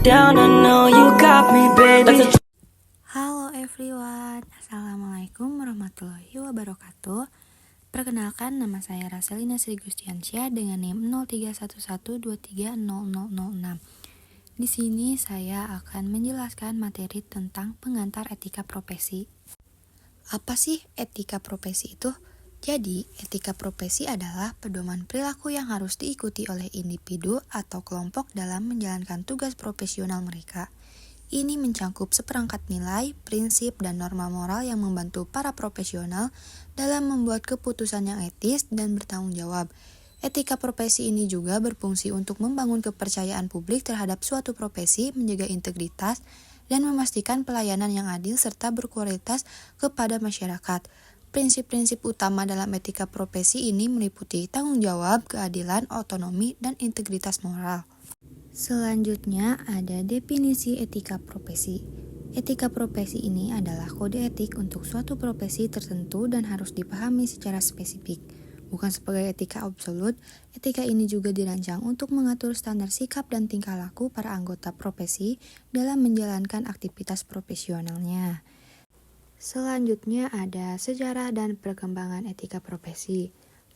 down, I know you got me, baby. Halo everyone, Assalamualaikum warahmatullahi wabarakatuh. Perkenalkan, nama saya Raselina Sri Gustiansyah dengan NIM 0311230006. Di sini saya akan menjelaskan materi tentang pengantar etika profesi. Apa sih etika profesi itu? Jadi, etika profesi adalah pedoman perilaku yang harus diikuti oleh individu atau kelompok dalam menjalankan tugas profesional mereka. Ini mencakup seperangkat nilai, prinsip, dan norma moral yang membantu para profesional dalam membuat keputusan yang etis dan bertanggung jawab. Etika profesi ini juga berfungsi untuk membangun kepercayaan publik terhadap suatu profesi, menjaga integritas, dan memastikan pelayanan yang adil serta berkualitas kepada masyarakat. Prinsip-prinsip utama dalam etika profesi ini meliputi tanggung jawab, keadilan, otonomi, dan integritas moral. Selanjutnya ada definisi etika profesi. Etika profesi ini adalah kode etik untuk suatu profesi tertentu dan harus dipahami secara spesifik. Bukan sebagai etika absolut, etika ini juga dirancang untuk mengatur standar sikap dan tingkah laku para anggota profesi dalam menjalankan aktivitas profesionalnya. Selanjutnya ada sejarah dan perkembangan etika profesi.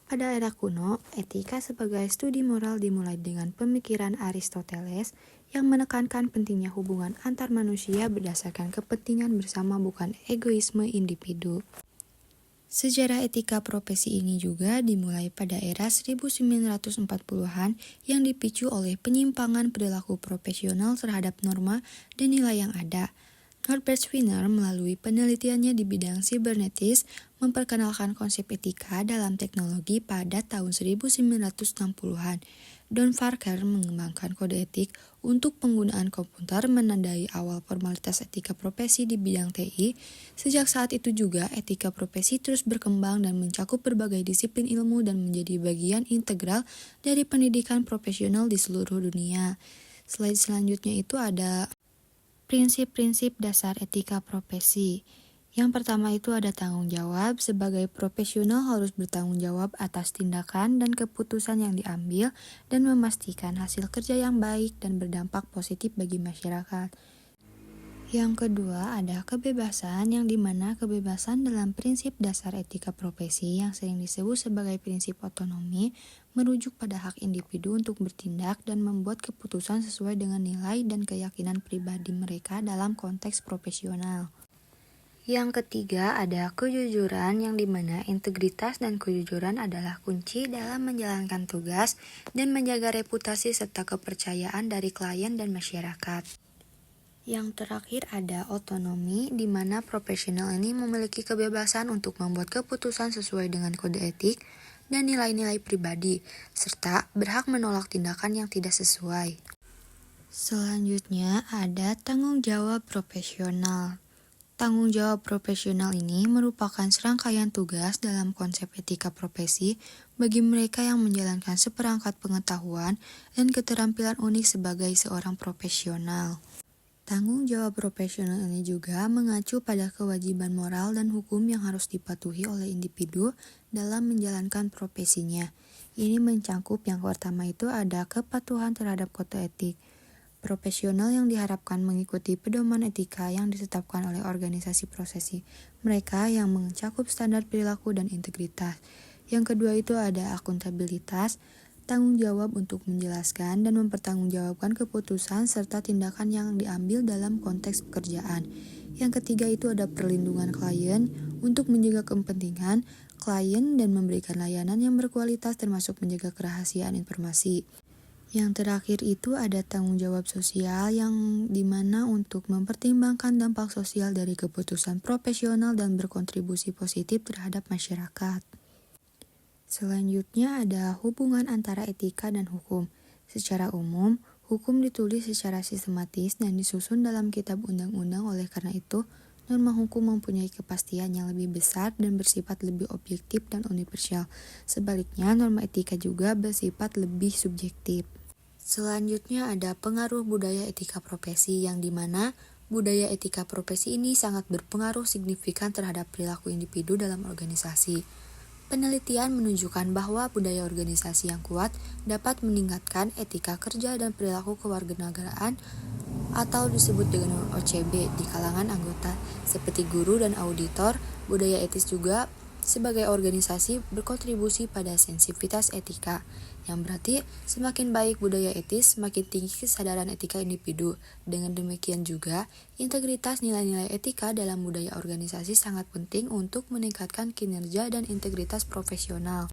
Pada era kuno, etika sebagai studi moral dimulai dengan pemikiran Aristoteles yang menekankan pentingnya hubungan antar manusia berdasarkan kepentingan bersama bukan egoisme individu. Sejarah etika profesi ini juga dimulai pada era 1940-an yang dipicu oleh penyimpangan perilaku profesional terhadap norma dan nilai yang ada. Norbert Wiener melalui penelitiannya di bidang cybernetis memperkenalkan konsep etika dalam teknologi pada tahun 1960-an. Don Farquhar mengembangkan kode etik untuk penggunaan komputer menandai awal formalitas etika profesi di bidang TI. Sejak saat itu juga etika profesi terus berkembang dan mencakup berbagai disiplin ilmu dan menjadi bagian integral dari pendidikan profesional di seluruh dunia. Slide selanjutnya itu ada prinsip-prinsip dasar etika profesi. Yang pertama itu ada tanggung jawab. Sebagai profesional harus bertanggung jawab atas tindakan dan keputusan yang diambil dan memastikan hasil kerja yang baik dan berdampak positif bagi masyarakat. Yang kedua ada kebebasan, yang dimana kebebasan dalam prinsip dasar etika profesi yang sering disebut sebagai prinsip otonomi merujuk pada hak individu untuk bertindak dan membuat keputusan sesuai dengan nilai dan keyakinan pribadi mereka dalam konteks profesional. Yang ketiga ada kejujuran, yang dimana integritas dan kejujuran adalah kunci dalam menjalankan tugas dan menjaga reputasi serta kepercayaan dari klien dan masyarakat. Yang terakhir ada otonomi, di mana profesional ini memiliki kebebasan untuk membuat keputusan sesuai dengan kode etik dan nilai-nilai pribadi, serta berhak menolak tindakan yang tidak sesuai. Selanjutnya ada tanggung jawab profesional. Tanggung jawab profesional ini merupakan serangkaian tugas dalam konsep etika profesi bagi mereka yang menjalankan seperangkat pengetahuan dan keterampilan unik sebagai seorang profesional. Tanggung jawab profesional ini juga mengacu pada kewajiban moral dan hukum yang harus dipatuhi oleh individu dalam menjalankan profesinya. Ini mencakup yang pertama itu ada kepatuhan terhadap kode etik. Profesional yang diharapkan mengikuti pedoman etika yang ditetapkan oleh organisasi profesi mereka yang mencakup standar perilaku dan integritas. Yang kedua itu ada akuntabilitas, tanggung jawab untuk menjelaskan dan mempertanggungjawabkan keputusan serta tindakan yang diambil dalam konteks pekerjaan. Yang ketiga itu ada perlindungan klien untuk menjaga kepentingan klien dan memberikan layanan yang berkualitas termasuk menjaga kerahasiaan informasi. Yang terakhir itu ada tanggung jawab sosial, yang dimana untuk mempertimbangkan dampak sosial dari keputusan profesional dan berkontribusi positif terhadap masyarakat. Selanjutnya ada hubungan antara etika dan hukum. Secara umum, hukum ditulis secara sistematis dan disusun dalam kitab undang-undang. Oleh karena itu, norma hukum mempunyai kepastian yang lebih besar dan bersifat lebih objektif dan universal. Sebaliknya, norma etika juga bersifat lebih subjektif. Selanjutnya ada pengaruh budaya etika profesi, yang dimana budaya etika profesi ini sangat berpengaruh signifikan terhadap perilaku individu dalam organisasi. Penelitian menunjukkan bahwa budaya organisasi yang kuat dapat meningkatkan etika kerja dan perilaku kewarganegaraan atau disebut dengan OCB di kalangan anggota. Seperti guru dan auditor, budaya etis juga sebagai organisasi berkontribusi pada sensitivitas etika, yang berarti semakin baik budaya etis, semakin tinggi kesadaran etika individu. Dengan demikian juga, integritas nilai-nilai etika dalam budaya organisasi sangat penting untuk meningkatkan kinerja dan integritas profesional.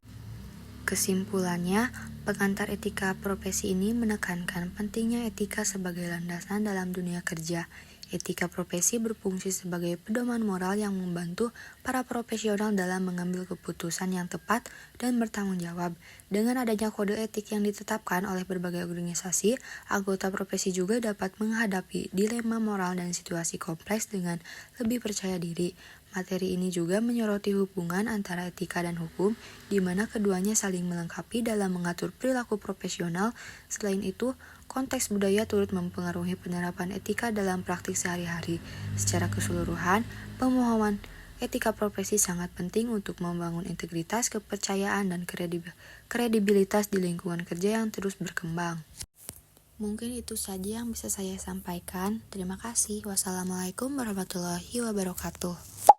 Kesimpulannya, pengantar etika profesi ini menekankan pentingnya etika sebagai landasan dalam dunia kerja. Etika profesi berfungsi sebagai pedoman moral yang membantu para profesional dalam mengambil keputusan yang tepat dan bertanggung jawab. Dengan adanya kode etik yang ditetapkan oleh berbagai organisasi, anggota profesi juga dapat menghadapi dilema moral dan situasi kompleks dengan lebih percaya diri. Materi ini juga menyoroti hubungan antara etika dan hukum, di mana keduanya saling melengkapi dalam mengatur perilaku profesional. Selain itu, konteks budaya turut mempengaruhi penerapan etika dalam praktik sehari-hari. Secara keseluruhan, pemahaman etika profesi sangat penting untuk membangun integritas, kepercayaan, dan kredibilitas di lingkungan kerja yang terus berkembang. Mungkin itu saja yang bisa saya sampaikan. Terima kasih. Wassalamualaikum warahmatullahi wabarakatuh.